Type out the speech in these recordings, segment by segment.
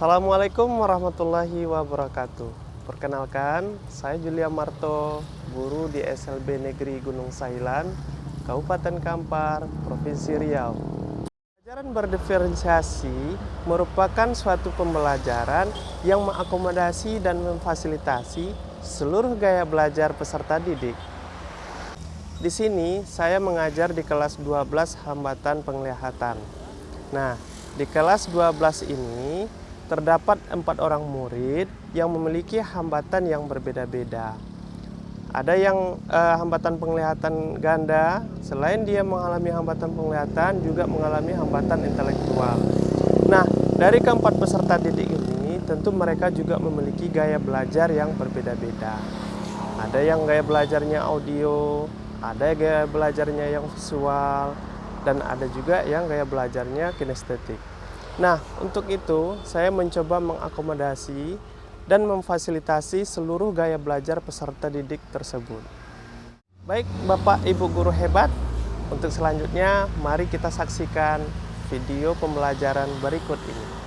Assalamualaikum warahmatullahi wabarakatuh. Perkenalkan, saya Julia Marto, guru di SLB Negeri Gunung Sahilan, Kabupaten Kampar, Provinsi Riau. Pembelajaran berdiferensiasi merupakan suatu pembelajaran yang mengakomodasi dan memfasilitasi seluruh gaya belajar peserta didik. Di sini saya mengajar di kelas 12 hambatan penglihatan. Nah, di kelas 12 ini terdapat 4 orang murid yang memiliki hambatan yang berbeda-beda. Ada yang hambatan penglihatan ganda, selain dia mengalami hambatan penglihatan, juga mengalami hambatan intelektual. Nah, dari keempat peserta didik ini, tentu mereka juga memiliki gaya belajar yang berbeda-beda. Ada yang gaya belajarnya audio, ada gaya belajarnya yang visual, dan ada juga yang gaya belajarnya kinestetik. Nah, untuk itu saya mencoba mengakomodasi dan memfasilitasi seluruh gaya belajar peserta didik tersebut. Baik Bapak Ibu guru hebat, untuk selanjutnya mari kita saksikan video pembelajaran berikut ini.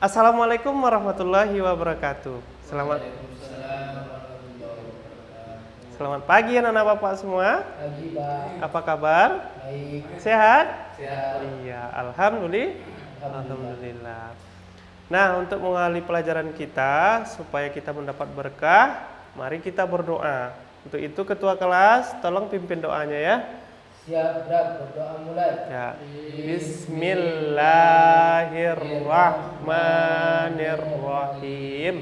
Assalamualaikum warahmatullahi wabarakatuh. Selamat pagi anak-anak Bapak semua. Pagi, Pak. Apa kabar? Baik. Sehat? Sehat. Iya, alhamdulillah. Nah, untuk mengawali pelajaran kita supaya kita mendapat berkah, mari kita berdoa. Untuk itu ketua kelas tolong pimpin doanya ya. Siap, Brak. Berdoa mulai. Ya. Bismillahirrahmanirrahim.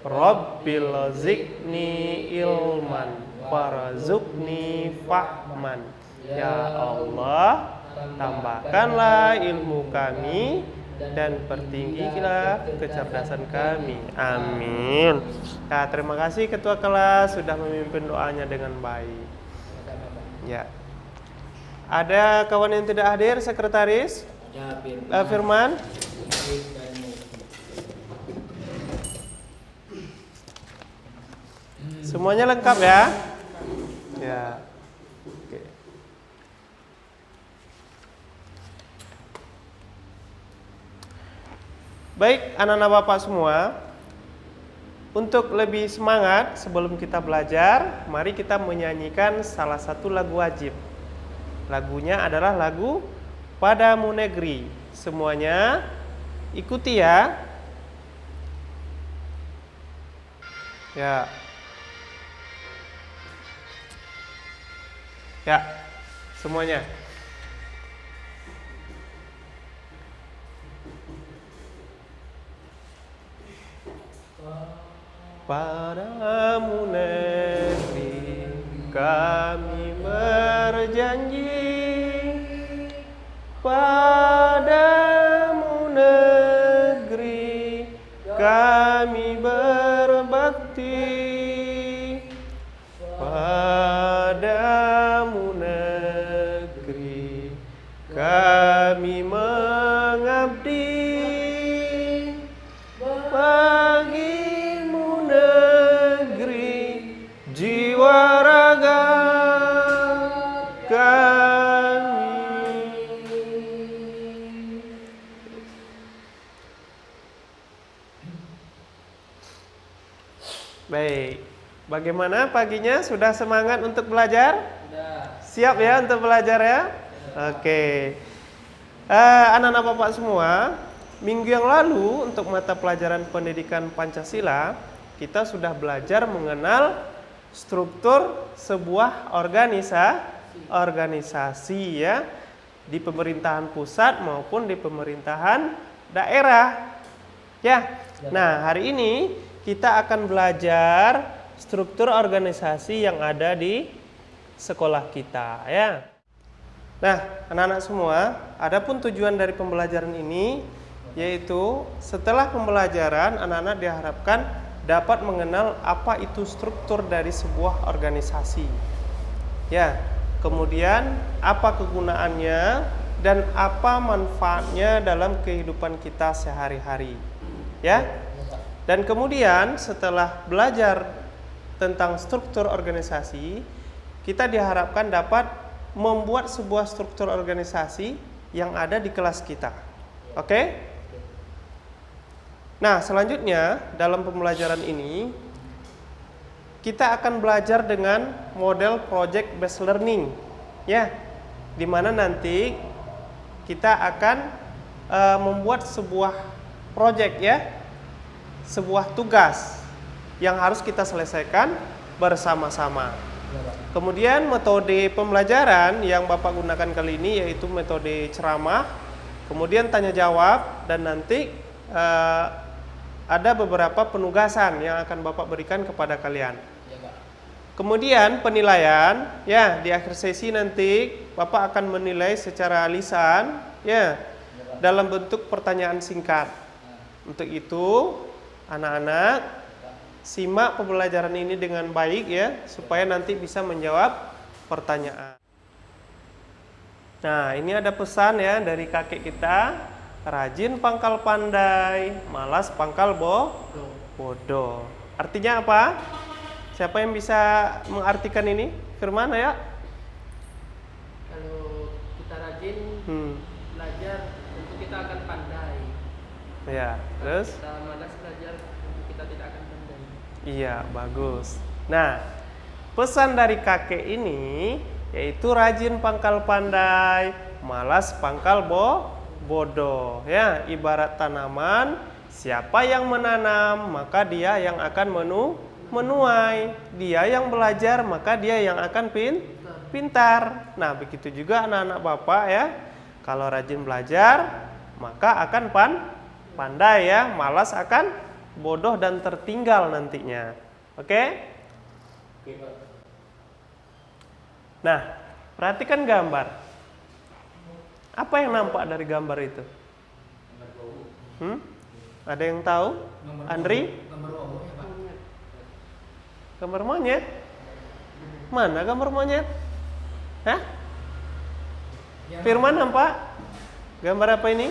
Rabbil zidni ilman warzuqni fahman. Ya Allah, tambahkanlah ilmu kami dan pertinggilah kecerdasan kami. Amin. Nah, terima kasih ketua kelas sudah memimpin doanya dengan baik. Ya. Ada kawan yang tidak hadir, sekretaris? Ya, Firman? Semuanya lengkap ya? Ya. Oke. Baik, anak-anak Bapak semua, untuk lebih semangat sebelum kita belajar, mari kita menyanyikan salah satu lagu wajib. Lagunya adalah lagu Padamu Negeri. Semuanya ikuti ya. Ya. Ya, semuanya. Padamu negeri kami berjanji, padamu negeri kami berbakti, padamu negeri kami mengabdi, bagimu negeri jiwa raga kami. Baik, bagaimana paginya? Sudah semangat untuk belajar? Sudah. Siap ya untuk belajar ya? Oke. Anak-anak Bapak semua, minggu yang lalu untuk mata pelajaran pendidikan Pancasila, kita sudah belajar mengenal struktur sebuah organisasi ya, di pemerintahan pusat maupun di pemerintahan daerah. Ya. Nah, hari ini kita akan belajar struktur organisasi yang ada di sekolah kita ya. Nah, anak-anak semua, adapun tujuan dari pembelajaran ini yaitu setelah pembelajaran anak-anak diharapkan dapat mengenal apa itu struktur dari sebuah organisasi. Ya, kemudian apa kegunaannya dan apa manfaatnya dalam kehidupan kita sehari-hari. Ya. Dan kemudian setelah belajar tentang struktur organisasi, kita diharapkan dapat membuat sebuah struktur organisasi yang ada di kelas kita. Oke? Nah, selanjutnya dalam pembelajaran ini kita akan belajar dengan model project based learning, ya, di mana nanti kita akan membuat sebuah project, ya, sebuah tugas yang harus kita selesaikan bersama-sama. Kemudian metode pembelajaran yang Bapak gunakan kali ini yaitu metode ceramah, kemudian tanya jawab, dan nanti ada beberapa penugasan yang akan Bapak berikan kepada kalian. Kemudian penilaian, ya, di akhir sesi nanti Bapak akan menilai secara lisan, ya, dalam bentuk pertanyaan singkat. Untuk itu anak-anak simak pembelajaran ini dengan baik, ya, supaya nanti bisa menjawab pertanyaan. Nah, ini ada pesan, ya, dari kakek kita, rajin pangkal pandai, malas pangkal bodoh. Artinya apa? Siapa yang bisa mengartikan ini? Firman, ya? Kalau kita rajin belajar, tentu kita akan pandai. Ya, Kalau terus? kita malas belajar, tentu kita tidak akan pandai. Iya, bagus. Nah, pesan dari kakek ini yaitu rajin pangkal pandai, malas pangkal bodoh. Ya, ibarat tanaman, siapa yang menanam, maka dia yang akan menuai. Dia yang belajar, maka dia yang akan pintar. Nah, begitu juga anak-anak Bapak, ya. Kalau rajin belajar, maka akan pandai, ya. Malas akan bodoh dan tertinggal nantinya. Oke? Nah, perhatikan gambar. Apa yang nampak dari gambar itu? Ada yang tahu? Andri? Gambar monyet. Mana gambar monyet? Hah? Firman nampak? Gambar apa ini?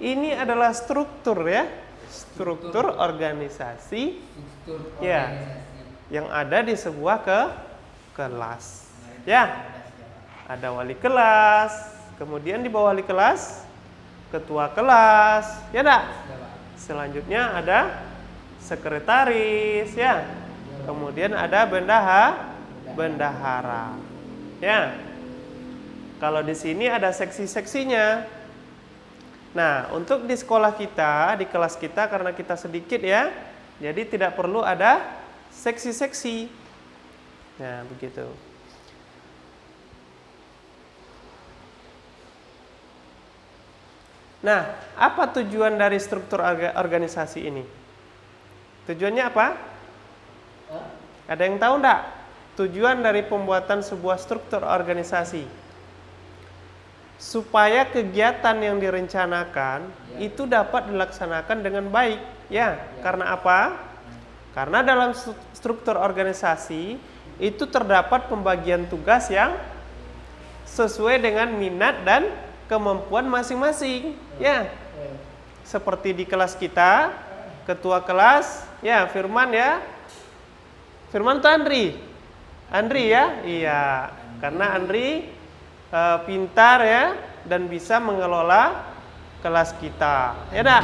Ini adalah struktur, ya. Struktur organisasi, ya, yang ada di sebuah kelas. Ya. Ada wali kelas, kemudian di bawah wali kelas ketua kelas, ya enggak? Selanjutnya ada sekretaris, ya. Kemudian ada bendahara. Ya. Kalau di sini ada seksi-seksinya. Nah, untuk di sekolah kita, di kelas kita, karena kita sedikit, ya, jadi tidak perlu ada seksi-seksi. Nah, begitu. Nah, apa tujuan dari struktur organisasi ini? Tujuannya apa? Ada yang tahu enggak? Tujuan dari pembuatan sebuah struktur organisasi supaya kegiatan yang direncanakan itu dapat dilaksanakan dengan baik, ya. Karena apa? Karena dalam struktur organisasi itu terdapat pembagian tugas yang sesuai dengan minat dan kemampuan masing-masing, ya. Seperti di kelas kita, ketua kelas, ya, Firman, ya. Firman tuh Andri, ya. Iya, karena Andri pintar, ya, dan bisa mengelola kelas kita, ya dah.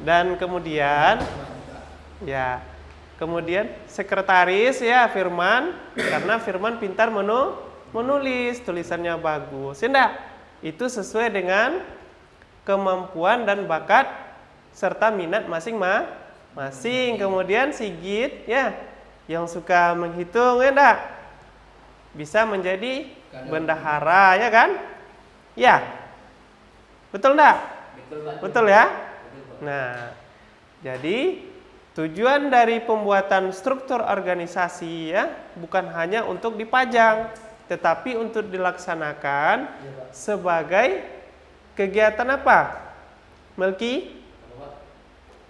Dan kemudian, ya, kemudian sekretaris, ya, Firman, karena Firman pintar menulis, tulisannya bagus, ya dah. Itu sesuai dengan kemampuan dan bakat serta minat masing-masing. Kemudian Sigit, ya, yang suka menghitung, ya dah, bisa menjadi bendahara, ya kan? Ya. Betul enggak? Betul, ya? Nah, jadi tujuan dari pembuatan struktur organisasi, ya, bukan hanya untuk dipajang, tetapi untuk dilaksanakan sebagai kegiatan apa? Melki?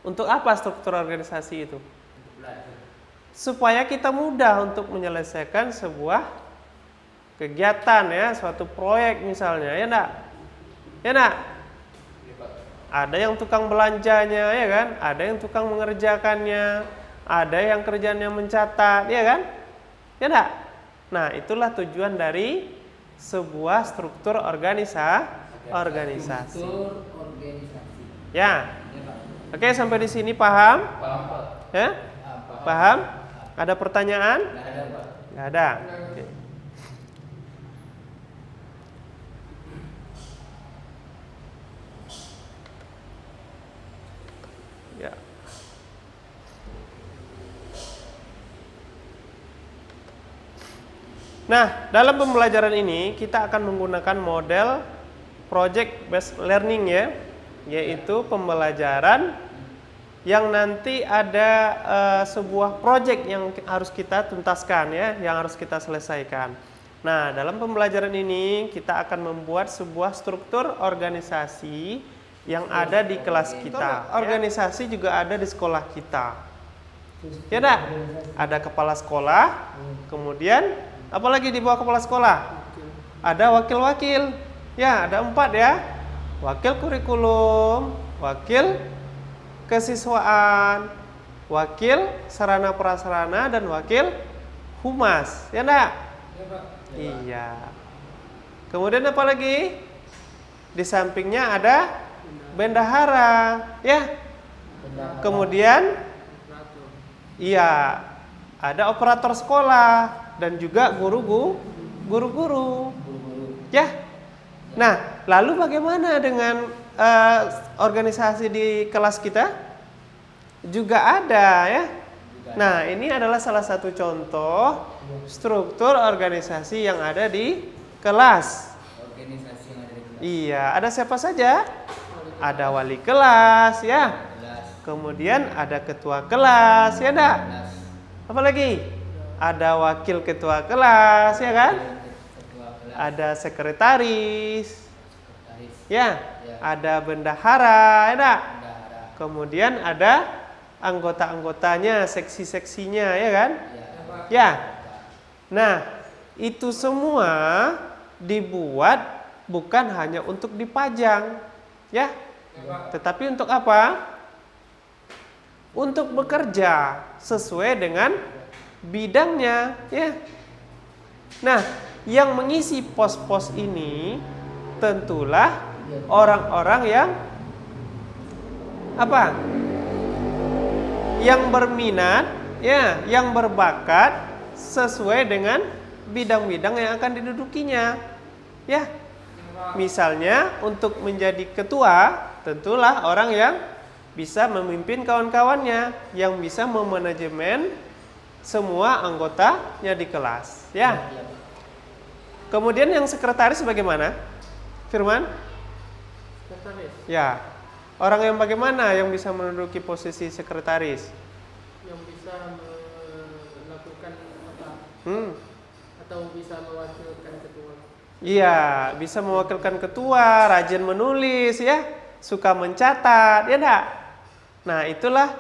Untuk apa struktur organisasi itu? Supaya kita mudah untuk menyelesaikan sebuah kegiatan ya, suatu proyek misalnya, ya enggak? Ya enggak? Ada yang tukang belanjanya ya kan? Ada yang tukang mengerjakannya, ada yang kerjanya mencatat, ya kan? Ya enggak? Nah, itulah tujuan dari sebuah struktur organisasi. Struktur organisasi. Ya. Oke, sampai di sini paham? Paham, Pak. Ya? Paham? Ada pertanyaan? Nggak ada, Pak. Nggak ada. Oke. Ya. Nah, dalam pembelajaran ini kita akan menggunakan model project based learning ya, yaitu pembelajaran yang nanti ada sebuah project yang harus kita tuntaskan ya, yang harus kita selesaikan. Nah, dalam pembelajaran ini kita akan membuat sebuah struktur organisasi yang ada di kelas kita. Organisasi juga ada di sekolah kita. Ya enggak? Ada kepala sekolah, kemudian apalagi di bawah kepala sekolah? Ada wakil-wakil. Ya, ada 4 ya. Wakil kurikulum, wakil kesiswaan, wakil sarana prasarana, dan wakil humas. Ya enggak? Ya, Pak. Iya. Kemudian apa lagi? Di sampingnya ada bendahara, ya. Kemudian iya, ada operator sekolah dan juga guru-guru. Ya. Nah, lalu bagaimana dengan organisasi di kelas kita? Juga ada ya. Nah, ini adalah salah satu contoh struktur organisasi yang ada di kelas. Organisasi yang ada di kelas. Iya, ada siapa saja? Ada wali kelas ya. Kemudian ada ketua kelas, ya enggak? Apa lagi? Ada wakil ketua kelas, ya kan? Ada sekretaris. Ya, ada bendahara, ya enggak? Kemudian ada anggota-anggotanya, seksi-seksinya, ya kan? Ya. Nah, itu semua dibuat bukan hanya untuk dipajang, ya. Tetapi untuk apa? Untuk bekerja sesuai dengan bidangnya, ya. Nah, yang mengisi pos-pos ini tentulah orang-orang yang apa? Yang berminat, ya, yang berbakat sesuai dengan bidang-bidang yang akan didudukinya, ya. Misalnya untuk menjadi ketua, tentulah orang yang bisa memimpin kawan-kawannya, yang bisa memanajemen semua anggotanya di kelas, ya. Kemudian yang sekretaris bagaimana? Firman? Sekretaris. Ya. Orang yang bagaimana yang bisa menduduki posisi sekretaris? Yang bisa melakukan apa? Atau bisa mewakilkan ketua. Iya, bisa mewakilkan ketua, rajin menulis ya, suka mencatat, ya enggak? Nah, itulah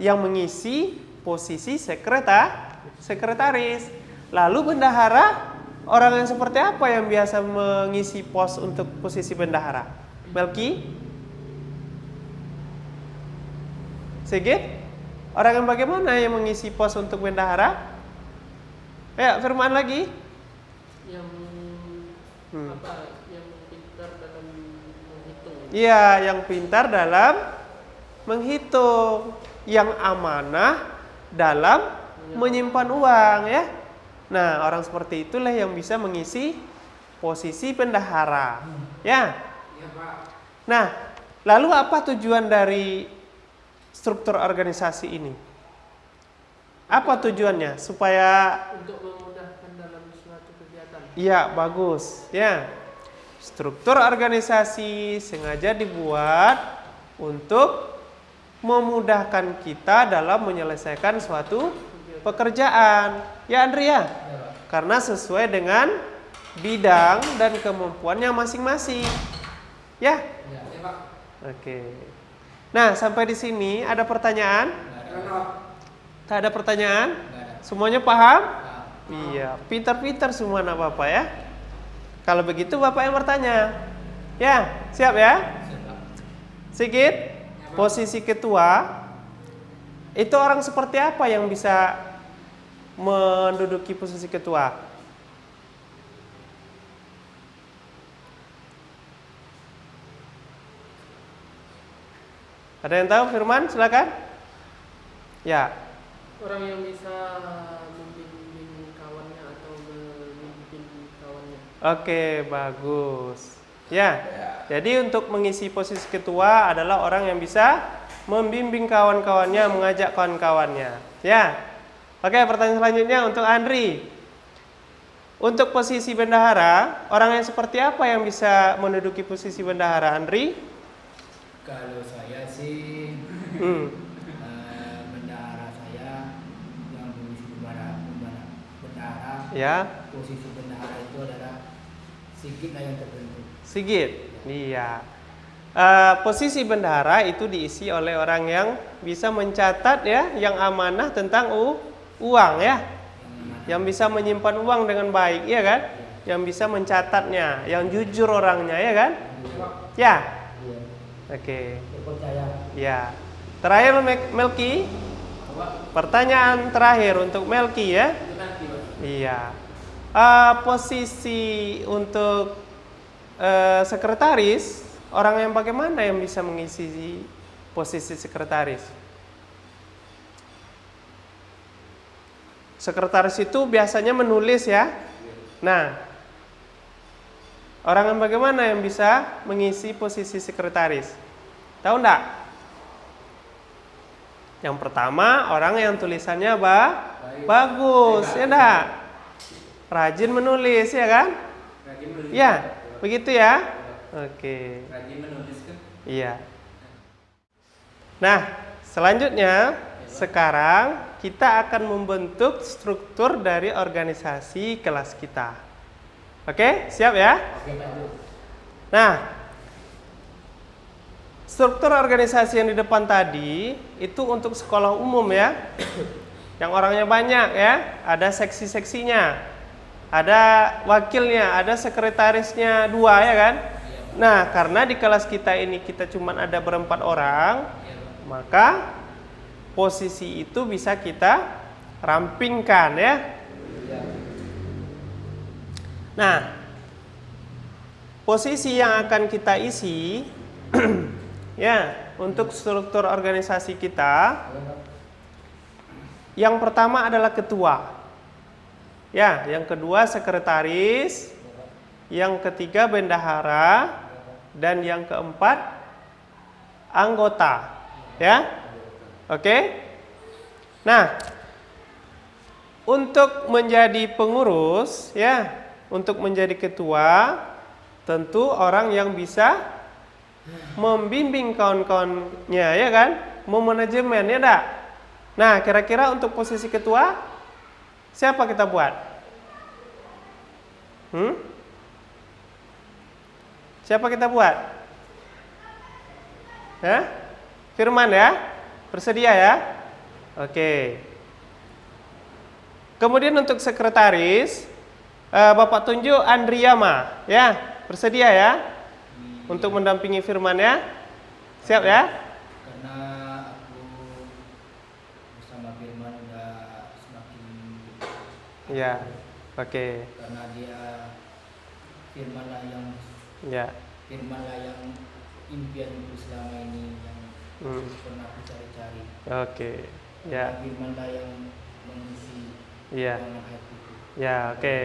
yang mengisi posisi sekretaris. Lalu bendahara, orang yang seperti apa yang biasa mengisi pos untuk posisi bendahara? Melki? Sigit? Orang yang bagaimana yang mengisi pos untuk bendahara? Ya, firman lagi. Yang apa? Yang pintar dalam menghitung. Iya, yang pintar dalam menghitung, yang amanah dalam menyimpan uang, ya. Nah, orang seperti itulah yang bisa mengisi posisi bendahara, ya. Ya, Pak. Nah, lalu apa tujuan dari struktur organisasi ini? Apa tujuannya? Supaya Untuk memudahkan dalam suatu kegiatan. iya, bagus, ya. Struktur organisasi sengaja dibuat untuk memudahkan kita dalam menyelesaikan suatu pekerjaan. Ya, Andrea? Karena sesuai dengan bidang dan kemampuannya masing-masing. Ya? Ya, Pak. Oke. Nah, sampai di sini ada pertanyaan? Tak ada pertanyaan? Semuanya paham? Iya, pintar-pintar semua anak Bapak ya. Kalau begitu Bapak yang bertanya. Ya, siap ya? Sigit, posisi ketua itu orang seperti apa yang bisa menduduki posisi ketua? Ada yang tahu, Firman? Silakan. Ya. Orang yang bisa membimbing kawannya atau memimpin kawannya. Oke, bagus. Ya. Jadi untuk mengisi posisi ketua adalah orang yang bisa membimbing kawan-kawannya, mengajak kawan-kawannya. Ya. Oke, pertanyaan selanjutnya untuk Andri. Untuk posisi bendahara, orang yang seperti apa yang bisa menduduki posisi bendahara, Andri? Kalau saya sih bendahara saya yang mengisi bendahara, Ya. posisi bendahara itu adalah Sigit lah yang tertentu. Sigit. Iya. Posisi bendahara itu diisi oleh orang yang bisa mencatat ya, yang amanah tentang uang ya. Yang bisa menyimpan uang dengan baik, ya kan? Yang bisa mencatatnya, yang jujur orangnya, ya kan? Ya. Oke. Terpercaya. Ya. Terakhir Melki. Pertanyaan terakhir untuk Melki ya. Iya. Posisi untuk sekretaris, orang yang bagaimana yang bisa mengisi posisi sekretaris? Sekretaris itu biasanya menulis ya. Nah, orang yang bagaimana yang bisa mengisi posisi sekretaris? Tahu enggak? Yang pertama, orang yang tulisannya bagus, ya enggak? Rajin menulis, ya kan? Rajin menulis. Ya, begitu ya? Oke. Rajin menulis kan? Iya. Nah, selanjutnya sekarang kita akan membentuk struktur dari organisasi kelas kita. Oke, siap ya? Nah, struktur organisasi yang di depan tadi itu untuk sekolah umum ya. Yang orangnya banyak ya, ada seksi-seksinya, ada wakilnya, ada sekretarisnya 2 ya kan? Nah, karena di kelas kita ini kita cuma ada berempat orang, maka posisi itu bisa kita rampingkan ya. Nah, posisi yang akan kita isi ya untuk struktur organisasi kita, yang pertama adalah ketua. Ya, yang kedua sekretaris, yang ketiga bendahara, dan yang keempat anggota. Ya. Oke. Nah, untuk menjadi pengurus ya, untuk menjadi ketua, tentu orang yang bisa membimbing kawan-kawannya ya kan, memanajemen ya enggak? Nah, kira-kira untuk posisi ketua siapa kita buat? Siapa kita buat? Ya? Firman ya? Bersedia ya? Oke. Kemudian untuk sekretaris, Bapak tunjuk Andriyama, ya, bersedia ya, untuk mendampingi Firman ya, siap ya? Karena aku bersama Firman udah semakin Ya, oke, karena dia Firman lah yang ya, impianku selama ini yang pernah aku cari-cari. oke, ya, Firman lah yang mengisi ya, ruangan hatiku. ya, oke,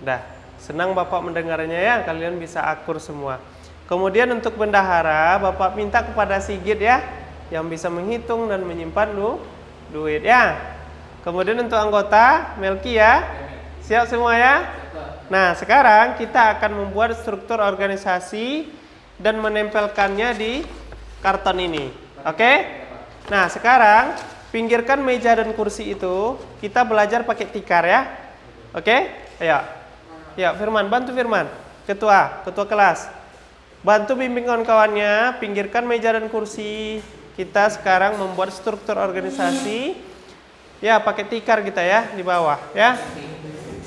dah, senang Bapak mendengarnya ya, kalian bisa akur semua. Kemudian untuk bendahara, Bapak minta kepada Sigit ya, yang bisa menghitung dan menyimpan duit ya. Kemudian untuk anggota, Melki ya, siap semua ya? Nah, sekarang kita akan membuat struktur organisasi dan menempelkannya di karton ini. Oke? Nah, sekarang pinggirkan meja dan kursi itu, kita belajar pakai tikar ya. Oke? Ayo. Ya, Firman, bantu Firman. Ketua kelas. Bantu bimbing kawan-kawannya, pinggirkan meja dan kursi. Kita sekarang membuat struktur organisasi. Ya, pakai tikar kita ya di bawah ya.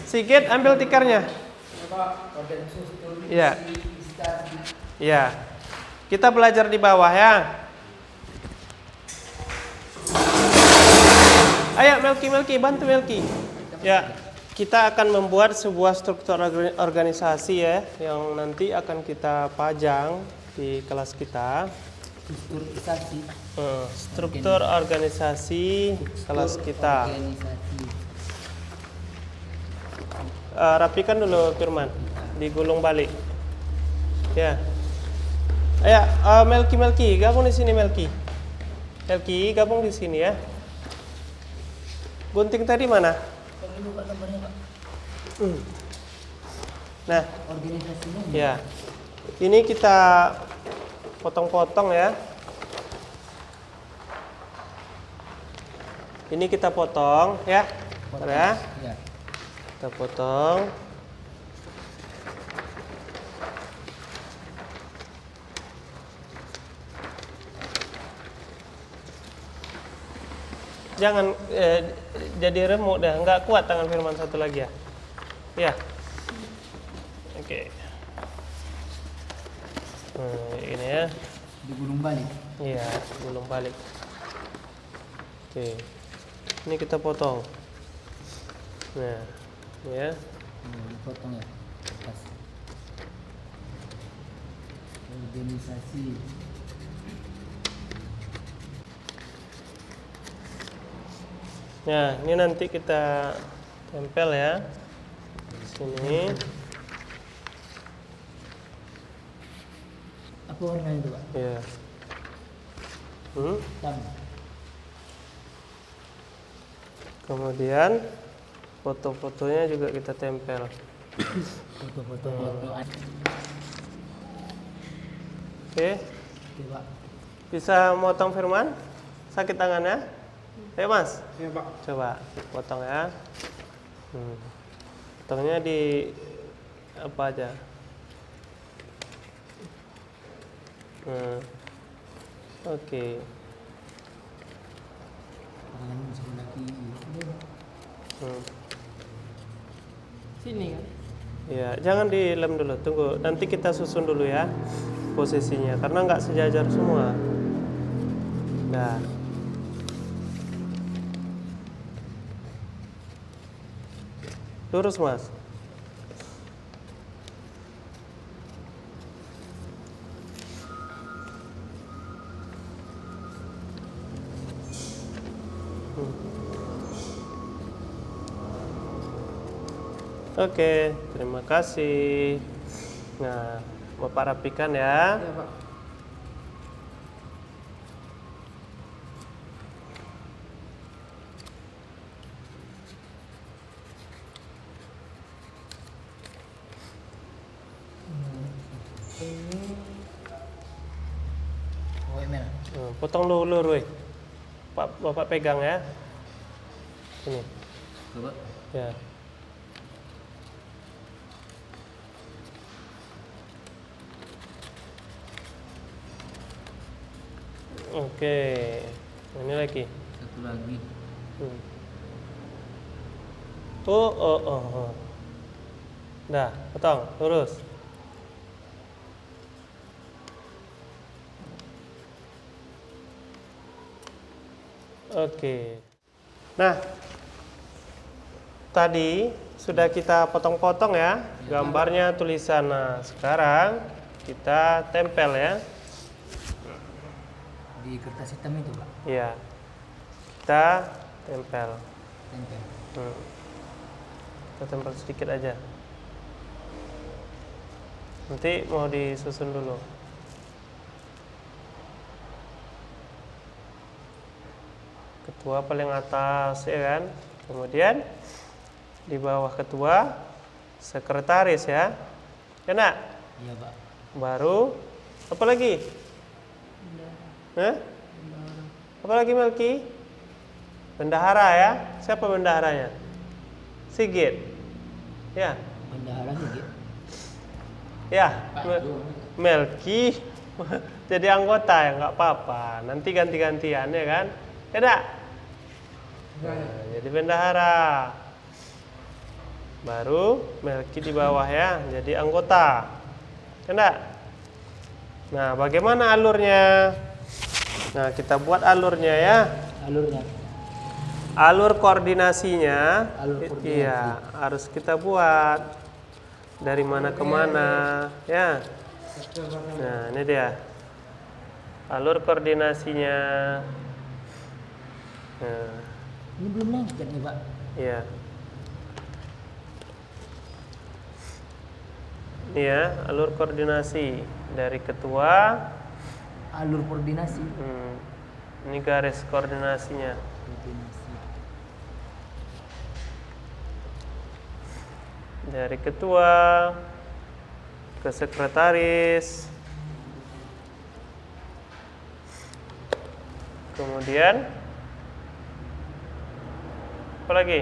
Sigit, ambil tikarnya. Ya. Ya. Kita belajar di bawah ya. Ayo Melki, bantu Melki. Ya, kita akan membuat sebuah struktur organisasi ya, yang nanti akan kita pajang di kelas kita. Struktur organisasi kelas kita. Rapikan dulu Firman, digulung balik. Ya. Ayo, Melki, gabung di sini Melki, gabung di sini ya. Gunting tadi mana? Nah, organisasinya. ya. Ini kita potong-potong ya. Ini kita potong ya. Ya. Kita potong. Jangan jadi remuk dah, nggak kuat tangan Firman satu lagi ya. Ya. Oke. Ini ya. Digulung balik. Iya, gulung balik. Oke. Ini kita potong. Nah, ini ya. Dipotong ya. Pas. Organisasi. Nah, ini nanti kita tempel ya. Sini. Apa warnanya itu, Pak? Ya. Hitam. Kemudian foto-fotonya juga kita tempel. Foto-foto. Oke. Oke, Pak. Bisa motong Firman? Sakit tangannya? Ayo Mas. Iya Pak. Coba potong ya. Potongnya di apa aja? Oke. Sebelah kiri. Sini kan. Ya, jangan dilem dulu. Tunggu, nanti kita susun dulu ya posisinya, karena nggak sejajar semua. Nah. Lurus Mas. Oke, terima kasih. Nah, Bapak rapikan ya. Iya Pak. Oh, email. Potong dulu, Roy. Bapak pegang ya. Ini. Coba. Ya. Oke. Ini lagi. Satu lagi. Oh. Dah, potong, lurus. Oke. Nah, tadi sudah kita potong-potong ya gambarnya, tulisan. Nah, sekarang kita tempel ya. Di kertas hitam itu, Pak. Iya. Kita tempel. Kita tempel sedikit aja. Nanti mau disusun dulu. Ketua paling atas ya kan. Kemudian di bawah ketua sekretaris ya. Kena? Iya, Pak. Baru apa lagi? Apa lagi Melki? Bendahara ya. Siapa bendaharanya? Sigit. Ya. Bendahara Sigit. Ya, Pak Ju. Melki jadi anggota ya nggak apa-apa. Nanti ganti-gantian ya kan? Tidak. Nah, jadi bendahara. Baru Melki di bawah ya, jadi anggota. Tidak. Nah, bagaimana alurnya? Nah, kita buat alurnya ya. Alurnya. Alur koordinasinya, Alur koordinasi. iya harus kita buat dari mana ke mana, ya. Nah, ini dia alur koordinasinya. Nah, Ini belum lengket nih Pak. iya. Ini ya alur koordinasi dari ketua. Alur koordinasi. Ini garis koordinasinya. Koordinasi. Dari ketua ke sekretaris, kemudian apa lagi?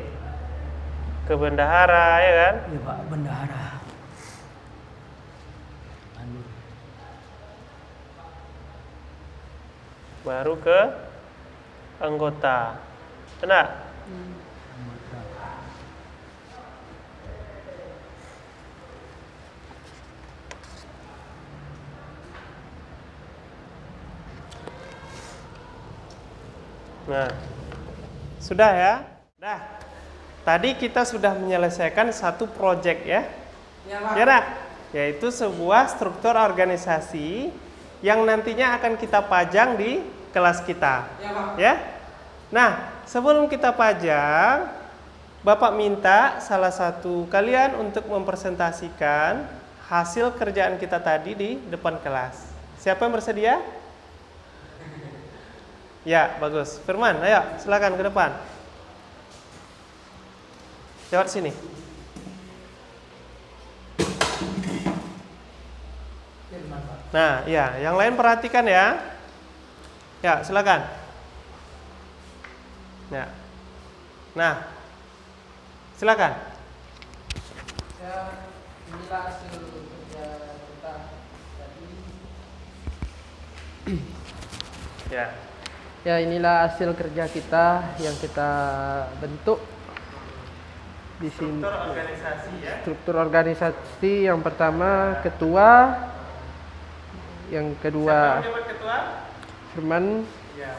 Ke bendahara ya kan? Iya Pak, bendahara. Alur. Baru ke anggota. Enak? Anggota. Nah, sudah ya? Dah. Tadi kita sudah menyelesaikan satu proyek ya. Ya, Nak? Yaitu sebuah struktur organisasi yang nantinya akan kita pajang di kelas kita. Ya? Nah, sebelum kita pajang, Bapak minta salah satu kalian untuk mempresentasikan hasil kerjaan kita tadi di depan kelas. Siapa yang bersedia? Ya, bagus. Firman, ayo silakan ke depan. Lewat sini. Nah, ya, yang lain perhatikan ya. Ya, silakan. Ya. Nah, silakan. Ya, inilah hasil kerja kita tadi. Ya. Ya, inilah hasil kerja kita yang kita bentuk di sini. Struktur organisasi ya. Struktur organisasi yang pertama ketua, yang Siapa kedua yang menjabat ketua? Firman Ya.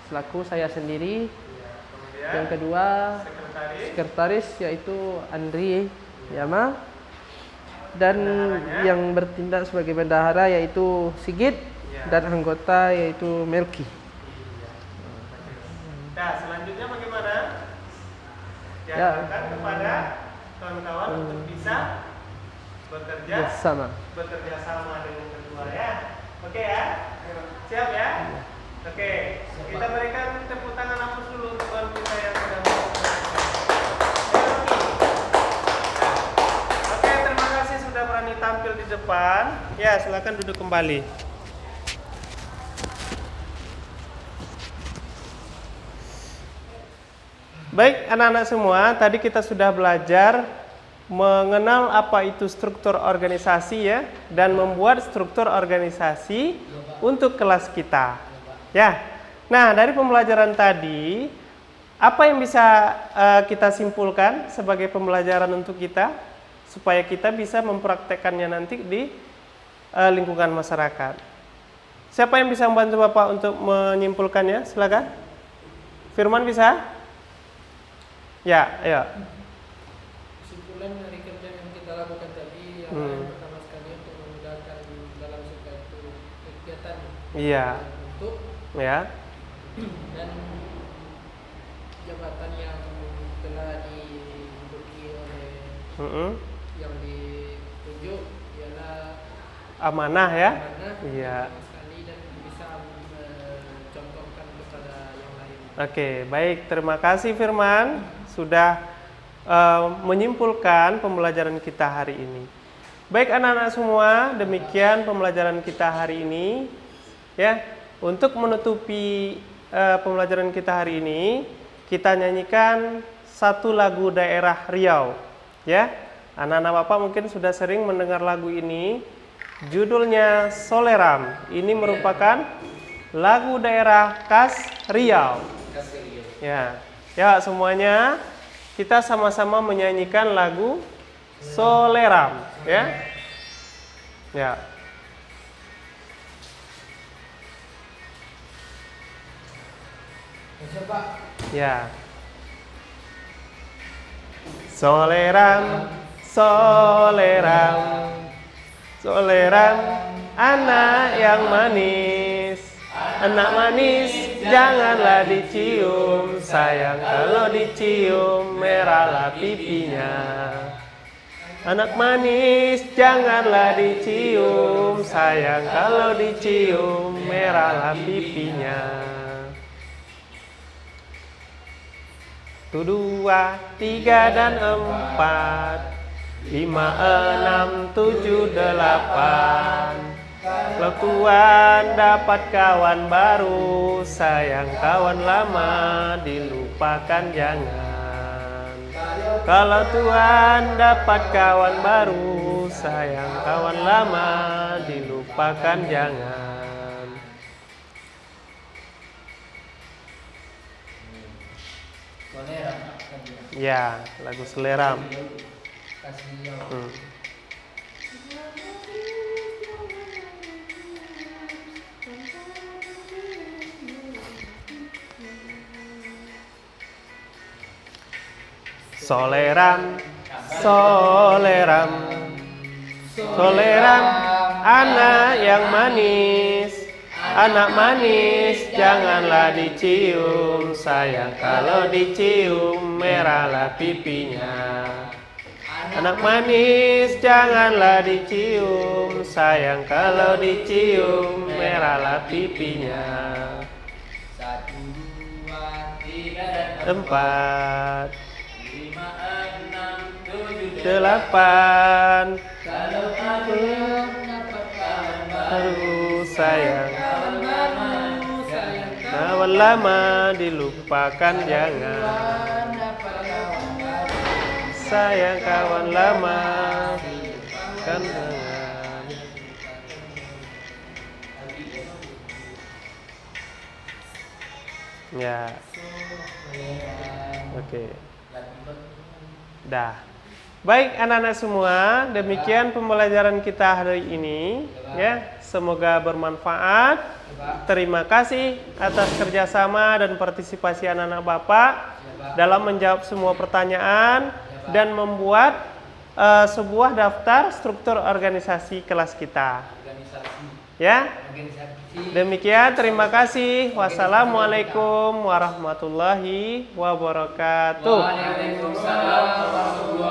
selaku saya sendiri, Ya. Kemudian yang kedua sekretaris. sekretaris yaitu Andri Yama, dan Bendaharanya? yang bertindak sebagai bendahara yaitu Sigit, Ya. dan anggota yaitu Melki. Nah, selanjutnya bagaimana? Ya. Diarahkan kepada kawan-kawan untuk bisa bekerja Bersama. sama dengan ketua ya. Oke ya? Siap ya? Oke. Kita berikan tepuk tangan hapus dulu untuk kawan kita yang sudah Oke, terima kasih sudah berani tampil di depan. Ya, silakan duduk kembali. Baik anak-anak semua, tadi kita sudah belajar mengenal apa itu struktur organisasi ya, dan membuat struktur organisasi untuk kelas kita. Ya. Nah, dari pembelajaran tadi, apa yang bisa kita simpulkan sebagai pembelajaran untuk kita supaya kita bisa mempraktekkannya nanti di lingkungan masyarakat. Siapa yang bisa membantu Bapak untuk menyimpulkannya? Silakan. Firman bisa? Ya, ya. Kesimpulan dari kerja yang kita lakukan tadi yang pertama sekali untuk memudahkan dalam suatu kegiatan Iya. bentuk Ya. dan jabatan yang telah diduduki oleh yang ditunjuk ialah Amanah ya. amanah Iya. pertama sekali dan bisa mencontohkan kepada yang lain. Oke, baik. Terima kasih Firman sudah menyimpulkan pembelajaran kita hari ini. Baik anak-anak semua, demikian pembelajaran kita hari ini. Ya, untuk menutupi pembelajaran kita hari ini, kita nyanyikan satu lagu daerah Riau. Ya, Anak-anak Bapak mungkin sudah sering mendengar lagu ini. Judulnya Soleram. Ini merupakan lagu daerah khas Riau. Ya, ya semuanya kita sama-sama menyanyikan lagu Soleram, ya. Ya. Coba. Ya. Soleram, soleram, soleram, anak yang manis. Anak manis, janganlah dicium, sayang kalau dicium, merahlah pipinya. Anak manis, janganlah dicium, sayang kalau dicium, merahlah pipinya. 1, 2, 3 dan 4, 5, 6, 7, 8. Kalau Tuhan dapat kawan baru, sayang kawan lama dilupakan jangan. Kalau Tuhan dapat kawan baru, sayang kawan lama dilupakan jangan. Soleram. Ya, lagu Soleram. Kasih Soleram, soleram, soleram, anak yang manis. Anak manis, janganlah dicium, sayang kalau dicium, merahlah pipinya. Anak manis, janganlah dicium, sayang kalau dicium, merahlah pipinya. 1, 2, 3 dan 4, 5, 6, 7, 8. Kalau aku dapat kawan Aduh sayang, baru, sayang kawan lama dilupakan jangan. dapat kawan baru. Sayang kawan lama dilupakan jangan. Ya, oke. Dah. Baik anak-anak semua, demikian pembelajaran kita hari ini. Ya, semoga bermanfaat. Terima kasih atas kerjasama dan partisipasi anak-anak Bapak dalam menjawab semua pertanyaan dan membuat sebuah daftar struktur organisasi kelas kita. Ya, demikian. Terima kasih. Wassalamualaikum warahmatullahi wabarakatuh. Waalaikumsalam warahmatullahi